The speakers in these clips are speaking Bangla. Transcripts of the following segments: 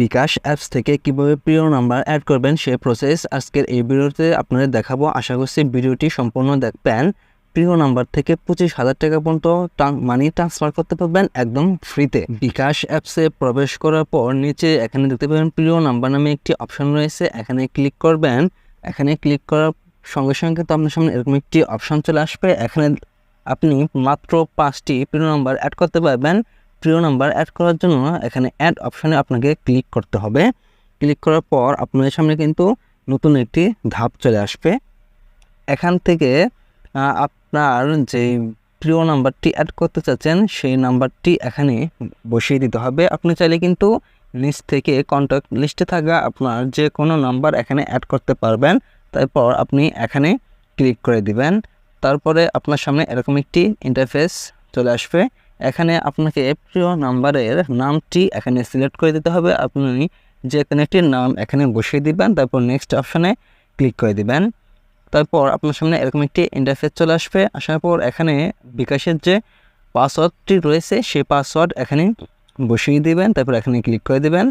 বিকাশ অ্যাপস থেকে কিভাবে প্রিয় নাম্বার অ্যাড করবেন সেই প্রসেস আজকের এই ভিডিওতে আপনাদের দেখাবো। আশা করছি ভিডিওটি সম্পূর্ণ দেখবেন। প্রিয় নাম্বার থেকে 25,000 টাকা পর্যন্ত মানি ট্রান্সফার করতে পারবেন একদম ফ্রিতে। বিকাশ অ্যাপসে প্রবেশ করার পর নিচে এখানে দেখতে পাবেন প্রিয় নাম্বার নামে একটি অপশন রয়েছে, এখানে ক্লিক করবেন। এখানে ক্লিক করার সঙ্গে সঙ্গে তো আপনার সামনে এরকম একটি অপশন চলে আসবে। এখানে আপনি মাত্র 5টি প্রিয় নাম্বার অ্যাড করতে পারবেন। প্রিয় নাম্বার অ্যাড করার জন্য এখানে অ্যাড অপশানে আপনাকে ক্লিক করতে হবে। ক্লিক করার পর আপনাদের সামনে কিন্তু নতুন একটি ধাপ চলে আসবে। এখান থেকে আপনার যে প্রিয় নাম্বারটি অ্যাড করতে চাচ্ছেন সেই নাম্বারটি এখানে বসিয়ে দিতে হবে। আপনি চাইলে কিন্তু নিচ থেকে কন্ট্যাক্ট লিস্টে থাকা আপনার যে কোনো নাম্বার এখানে অ্যাড করতে পারবেন। তারপর আপনি এখানে ক্লিক করে দিবেন। তারপরে আপনার সামনে এরকম একটি ইন্টারফেস চলে আসবে। এখানে আপনাকে প্রিয় নাম্বারের নামটি এখানে সিলেক্ট করে দিতে হবে। আপনি যে কোনো একটি নাম এখানে বসিয়ে দিবেন, তারপর নেক্সট অপশানে ক্লিক করে দিবেন। তারপর আপনার সামনে এরকম একটি ইন্টারফেস চলে আসবে। আসার পর এখানে বিকাশের যে পাসওয়ার্ডটি রয়েছে সেই পাসওয়ার্ড এখানে বসিয়ে দিবেন, তারপর এখানে ক্লিক করে দিবেন।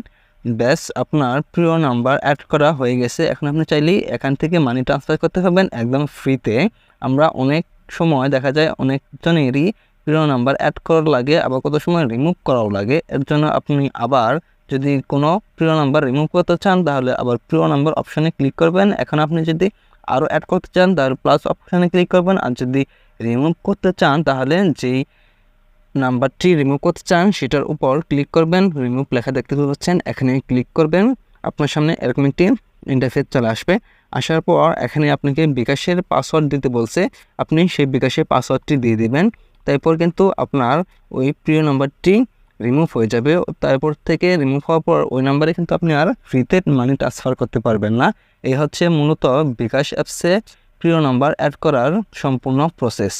ব্যাস, আপনার প্রিয় নাম্বার অ্যাড করা হয়ে গেছে। এখন আপনি চাইলেই এখান থেকে মানি ট্রান্সফার করতে পারবেন একদম ফ্রিতে। আমরা অনেক সময় দেখা যায় অনেকজনেরই প্রিয় নাম্বার অ্যাড করার লাগে, আবার কত সময় রিমুভ করাও লাগে। এর জন্য আপনি আবার যদি কোনো প্রিয় নাম্বার রিমুভ করতে চান তাহলে আবার প্রিয় নাম্বার অপশানে ক্লিক করবেন। এখন আপনি যদি আরও অ্যাড করতে চান তাহলে প্লাস অপশানে ক্লিক করবেন। আর যদি রিমুভ করতে চান তাহলে যেই নাম্বারটি রিমুভ করতে চান সেটার উপর ক্লিক করবেন। রিমুভ লেখা দেখতে পাচ্ছেন, এখানে ক্লিক করবেন। আপনার সামনে এরকম একটি ইন্টারফেস চলে আসবে। আসার পর এখানে আপনাকে বিকাশের পাসওয়ার্ড দিতে বলছে, আপনি সেই বিকাশের পাসওয়ার্ডটি দিয়ে দিবেন। তারপর কিন্তু আপনার ওই প্রিয় নাম্বারটি রিমুভ হয়ে যাবে। তারপর থেকে রিমুভ হওয়ার পর ওই নাম্বারে কিন্তু আপনি আর ফ্রিতে মানি ট্রান্সফার করতে পারবেন না। এই হচ্ছে মূলত বিকাশ অ্যাপসে প্রিয় নাম্বার অ্যাড করার সম্পূর্ণ প্রসেস।